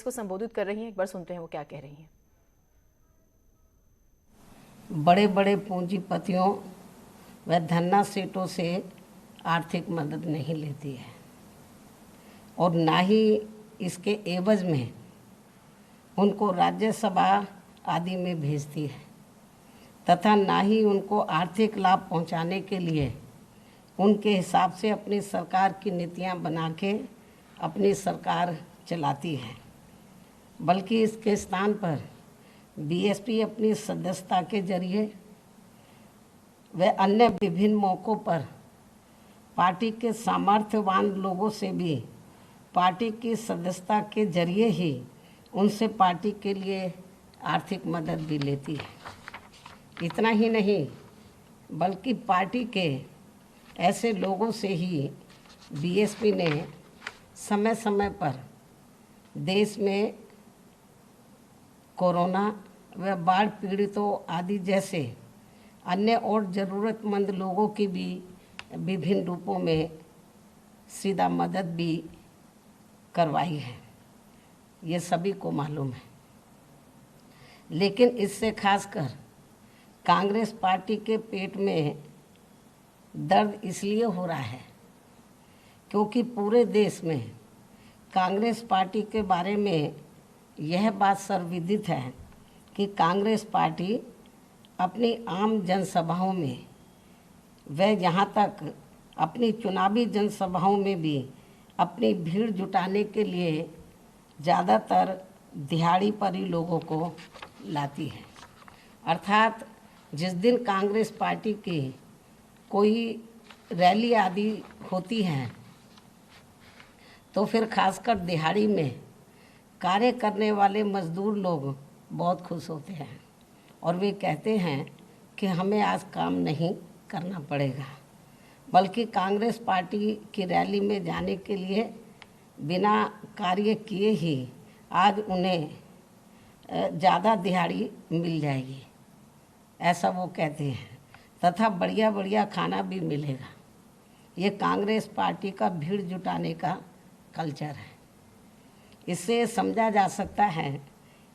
को संबोधित कर रही हैं। एक बार सुनते हैं वो क्या कह रही हैं। बड़े बड़े पूंजीपतियों व धन्ना सेठों से आर्थिक मदद नहीं लेती है और ना ही इसके एवज में उनको राज्यसभा आदि में भेजती है तथा ना ही उनको आर्थिक लाभ पहुंचाने के लिए उनके हिसाब से अपनी सरकार की नीतियां बना के अपनी सरकार चलाती है, बल्कि इसके स्थान पर बीएसपी अपनी सदस्यता के जरिए व अन्य विभिन्न मौक़ों पर पार्टी के सामर्थ्यवान लोगों से भी पार्टी की सदस्यता के जरिए ही उनसे पार्टी के लिए आर्थिक मदद भी लेती है। इतना ही नहीं, बल्कि पार्टी के ऐसे लोगों से ही बीएसपी ने समय समय पर देश में कोरोना व बाढ़ पीड़ितों आदि जैसे अन्य और ज़रूरतमंद लोगों की भी विभिन्न रूपों में सीधा मदद भी करवाई है, ये सभी को मालूम है। लेकिन इससे खासकर कांग्रेस पार्टी के पेट में दर्द इसलिए हो रहा है क्योंकि पूरे देश में कांग्रेस पार्टी के बारे में यह बात सर्वविदित है कि कांग्रेस पार्टी अपनी आम जनसभाओं में व यहाँ तक अपनी चुनावी जनसभाओं में भी अपनी भीड़ जुटाने के लिए ज़्यादातर दिहाड़ी पर ही लोगों को लाती है। अर्थात जिस दिन कांग्रेस पार्टी की कोई रैली आदि होती है तो फिर खासकर दिहाड़ी में कार्य करने वाले मजदूर लोग बहुत खुश होते हैं और वे कहते हैं कि हमें आज काम नहीं करना पड़ेगा, बल्कि कांग्रेस पार्टी की रैली में जाने के लिए बिना कार्य किए ही आज उन्हें ज़्यादा दिहाड़ी मिल जाएगी, ऐसा वो कहते हैं, तथा बढ़िया बढ़िया खाना भी मिलेगा। ये कांग्रेस पार्टी का भीड़ जुटाने का कल्चर है। इससे समझा जा सकता है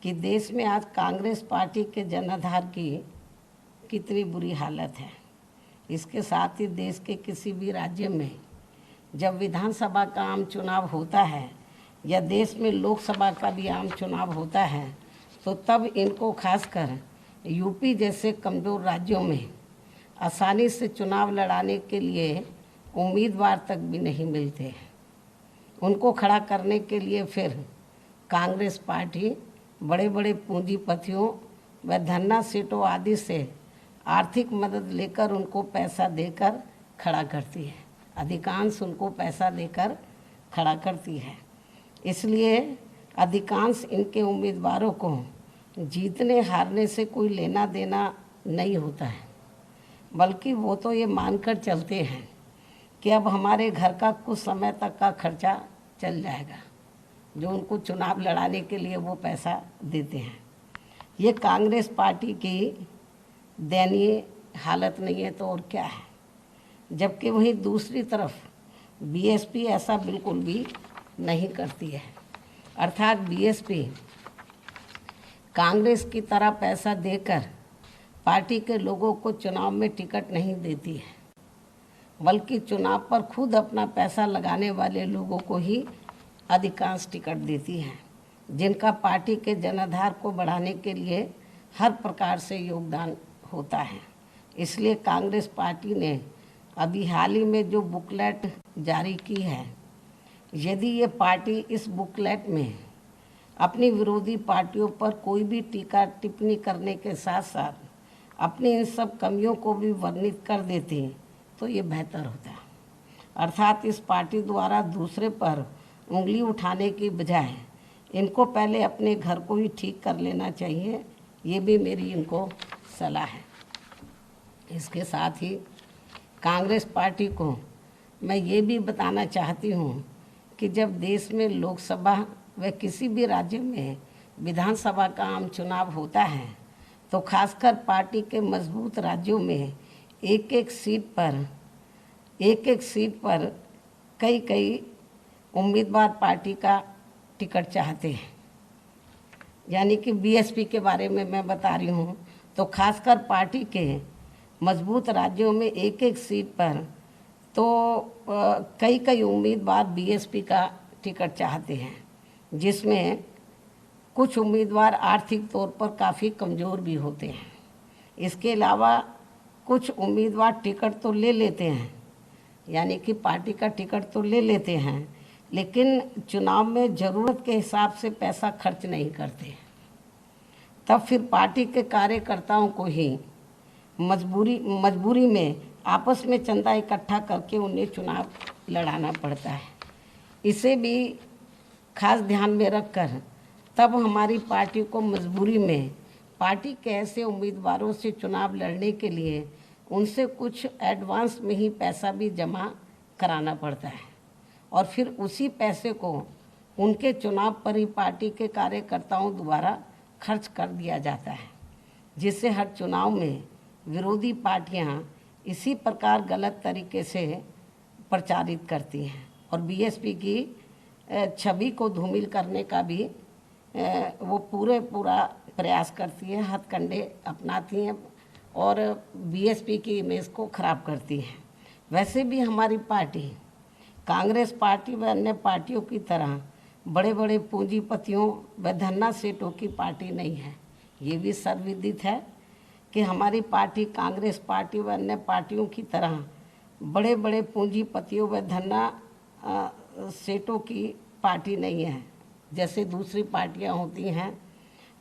कि देश में आज कांग्रेस पार्टी के जनाधार की कितनी बुरी हालत है। इसके साथ ही देश के किसी भी राज्य में जब विधानसभा का आम चुनाव होता है या देश में लोकसभा का भी आम चुनाव होता है तो तब इनको खासकर यूपी जैसे कमज़ोर राज्यों में आसानी से चुनाव लड़ाने के लिए उम्मीदवार तक भी नहीं मिलते हैं। उनको खड़ा करने के लिए फिर कांग्रेस पार्टी बड़े बड़े पूंजीपतियों व धन्ना सेठों आदि से आर्थिक मदद लेकर उनको पैसा देकर खड़ा करती है। अधिकांश उनको पैसा देकर खड़ा करती है। इसलिए अधिकांश इनके उम्मीदवारों को जीतने हारने से कोई लेना देना नहीं होता है, बल्कि वो तो ये मानकर चलते हैं कि अब हमारे घर का कुछ समय तक का खर्चा चल जाएगा, जो उनको चुनाव लड़ाने के लिए वो पैसा देते हैं। ये कांग्रेस पार्टी की दयनीय हालत नहीं है तो और क्या है। जबकि वहीं दूसरी तरफ बीएसपी ऐसा बिल्कुल भी नहीं करती है। अर्थात बीएसपी कांग्रेस की तरह पैसा देकर पार्टी के लोगों को चुनाव में टिकट नहीं देती है, बल्कि चुनाव पर खुद अपना पैसा लगाने वाले लोगों को ही अधिकांश टिकट देती है, जिनका पार्टी के जनाधार को बढ़ाने के लिए हर प्रकार से योगदान होता है। इसलिए कांग्रेस पार्टी ने अभी हाल ही में जो बुकलेट जारी की है, यदि ये पार्टी इस बुकलेट में अपनी विरोधी पार्टियों पर कोई भी टीका टिप्पणी करने के साथ साथ अपनी इन सब कमियों को भी वर्णित कर देती तो ये बेहतर होता। अर्थात इस पार्टी द्वारा दूसरे पर उंगली उठाने की बजाय इनको पहले अपने घर को ही ठीक कर लेना चाहिए, ये भी मेरी इनको सलाह है। इसके साथ ही कांग्रेस पार्टी को मैं ये भी बताना चाहती हूँ कि जब देश में लोकसभा व किसी भी राज्य में विधानसभा का आम चुनाव होता है तो खासकर पार्टी के मजबूत राज्यों में एक एक सीट पर कई उम्मीदवार पार्टी का टिकट चाहते हैं। यानी कि बीएसपी के बारे में मैं बता रही हूँ, तो खासकर पार्टी के मजबूत राज्यों में एक एक सीट पर तो कई कई उम्मीदवार बीएसपी का टिकट चाहते हैं, जिसमें कुछ उम्मीदवार आर्थिक तौर पर काफ़ी कमज़ोर भी होते हैं। इसके अलावा कुछ उम्मीदवार टिकट तो ले लेते हैं, यानी कि पार्टी का टिकट तो ले लेते हैं, लेकिन चुनाव में ज़रूरत के हिसाब से पैसा खर्च नहीं करते। तब फिर पार्टी के कार्यकर्ताओं को ही मजबूरी में आपस में चंदा इकट्ठा करके उन्हें चुनाव लड़ाना पड़ता है। इसे भी खास ध्यान में रखकर तब हमारी पार्टी को मजबूरी में पार्टी के ऐसे उम्मीदवारों से चुनाव लड़ने के लिए उनसे कुछ एडवांस में ही पैसा भी जमा कराना पड़ता है, और फिर उसी पैसे को उनके चुनाव पर ही पार्टी के कार्यकर्ताओं द्वारा खर्च कर दिया जाता है, जिससे हर चुनाव में विरोधी पार्टियां इसी प्रकार गलत तरीके से प्रचारित करती हैं और बीएसपी की छवि को धूमिल करने का भी वो पूरा प्रयास करती है, हथकंडे अपनाती हैं और बीएसपी की इमेज को खराब करती हैं। वैसे भी हमारी पार्टी कांग्रेस पार्टी व अन्य पार्टियों की तरह बड़े बड़े पूंजीपतियों व धन्ना सेठों की पार्टी नहीं है। ये भी सर्वविदित है कि हमारी पार्टी कांग्रेस पार्टी व अन्य पार्टियों की तरह बड़े बड़े पूंजीपतियों व धन्ना सेठों की पार्टी नहीं है, जैसे दूसरी पार्टियां होती हैं,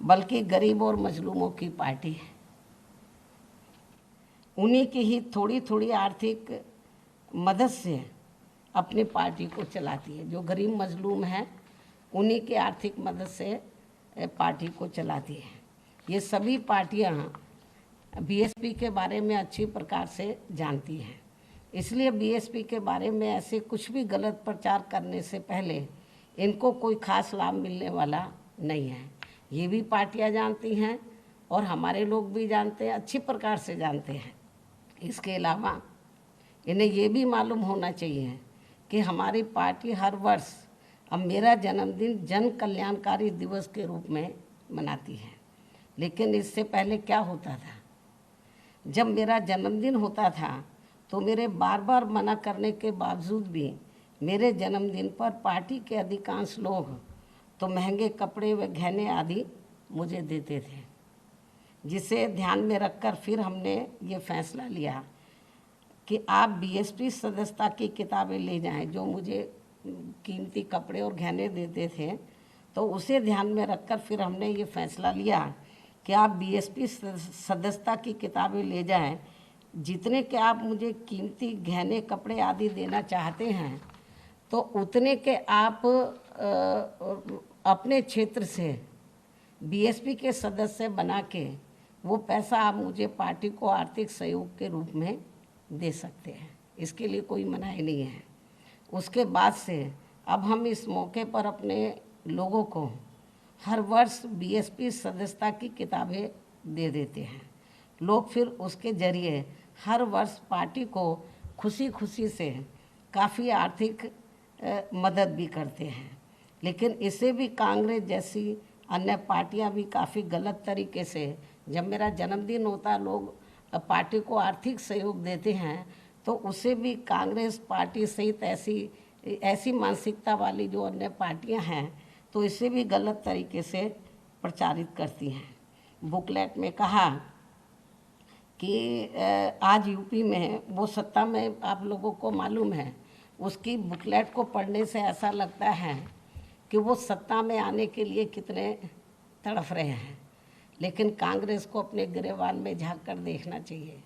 बल्कि गरीब और मजलूमों की पार्टी है। उन्हीं की ही थोड़ी थोड़ी आर्थिक मदद से अपनी पार्टी को चलाती है। जो गरीब मजलूम हैं उन्हीं की आर्थिक मदद से पार्टी को चलाती है। ये सभी पार्टियां बीएसपी के बारे में अच्छी प्रकार से जानती हैं, इसलिए बीएसपी के बारे में ऐसे कुछ भी गलत प्रचार करने से पहले इनको कोई खास लाभ मिलने वाला नहीं है। ये भी पार्टियां जानती हैं और हमारे लोग भी जानते हैं, अच्छी प्रकार से जानते हैं। इसके अलावा इन्हें ये भी मालूम होना चाहिए कि हमारी पार्टी हर वर्ष अब मेरा जन्मदिन जन कल्याणकारी दिवस के रूप में मनाती है। लेकिन इससे पहले क्या होता था, जब मेरा जन्मदिन होता था तो मेरे बार बार मना करने के बावजूद भी मेरे जन्मदिन पर पार्टी के अधिकांश लोग तो महंगे कपड़े व गहने आदि मुझे देते थे, जिसे ध्यान में रखकर फिर हमने ये फैसला लिया कि आप बीएसपी सदस्यता की किताबें ले जाएं। जो मुझे कीमती कपड़े और गहने देते थे, तो उसे ध्यान में रखकर फिर हमने ये फैसला लिया कि आप बीएसपी सदस्यता की किताबें ले जाएं। जितने के आप मुझे कीमती गहने कपड़े आदि देना चाहते हैं, तो उतने के आप अपने क्षेत्र से बीएसपी के सदस्य बना के वो पैसा आप मुझे पार्टी को आर्थिक सहयोग के रूप में दे सकते हैं। इसके लिए कोई मनाही नहीं है। उसके बाद से अब हम इस मौके पर अपने लोगों को हर वर्ष बीएसपी सदस्यता की किताबें दे देते हैं। लोग फिर उसके जरिए हर वर्ष पार्टी को खुशी खुशी से काफ़ी आर्थिक मदद भी करते हैं। लेकिन इसे भी कांग्रेस जैसी अन्य पार्टियां भी काफ़ी गलत तरीके से, जब मेरा जन्मदिन होता लोग पार्टी को आर्थिक सहयोग देते हैं, तो उसे भी कांग्रेस पार्टी सहित ऐसी मानसिकता वाली जो अन्य पार्टियां हैं, तो इसे भी गलत तरीके से प्रचारित करती हैं। बुकलेट में कहा कि आज यूपी में वो सत्ता में, आप लोगों को मालूम है, उसकी बुकलेट को पढ़ने से ऐसा लगता है कि वो सत्ता में आने के लिए कितने तड़फ रहे हैं। लेकिन कांग्रेस को अपने गिरेबान में झांक कर देखना चाहिए।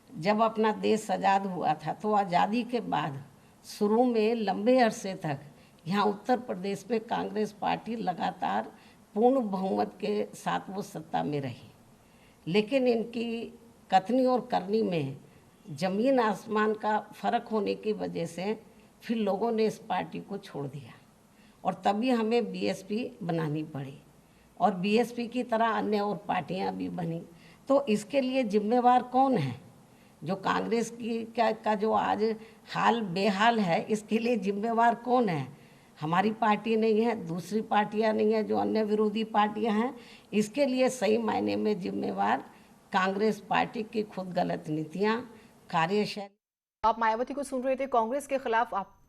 जब अपना देश आज़ाद हुआ था, तो आज़ादी के बाद शुरू में लंबे अरसे तक यहाँ उत्तर प्रदेश में कांग्रेस पार्टी लगातार पूर्ण बहुमत के साथ वो सत्ता में रही। लेकिन इनकी कथनी और करनी में ज़मीन आसमान का फ़र्क होने की वजह से फिर लोगों ने इस पार्टी को छोड़ दिया और तभी हमें बीएसपी बनानी पड़ी और बीएसपी की तरह अन्य और पार्टियां भी बनी। तो इसके लिए जिम्मेवार कौन है? जो कांग्रेस की का जो आज हाल बेहाल है, इसके लिए जिम्मेवार कौन है? हमारी पार्टी नहीं है, दूसरी पार्टियां नहीं है जो अन्य विरोधी पार्टियां हैं। इसके लिए सही मायने में जिम्मेवार कांग्रेस पार्टी की खुद गलत नीतियां, कार्यशैली। आप मायावती को सुन रहे थे। कांग्रेस के खिलाफ आप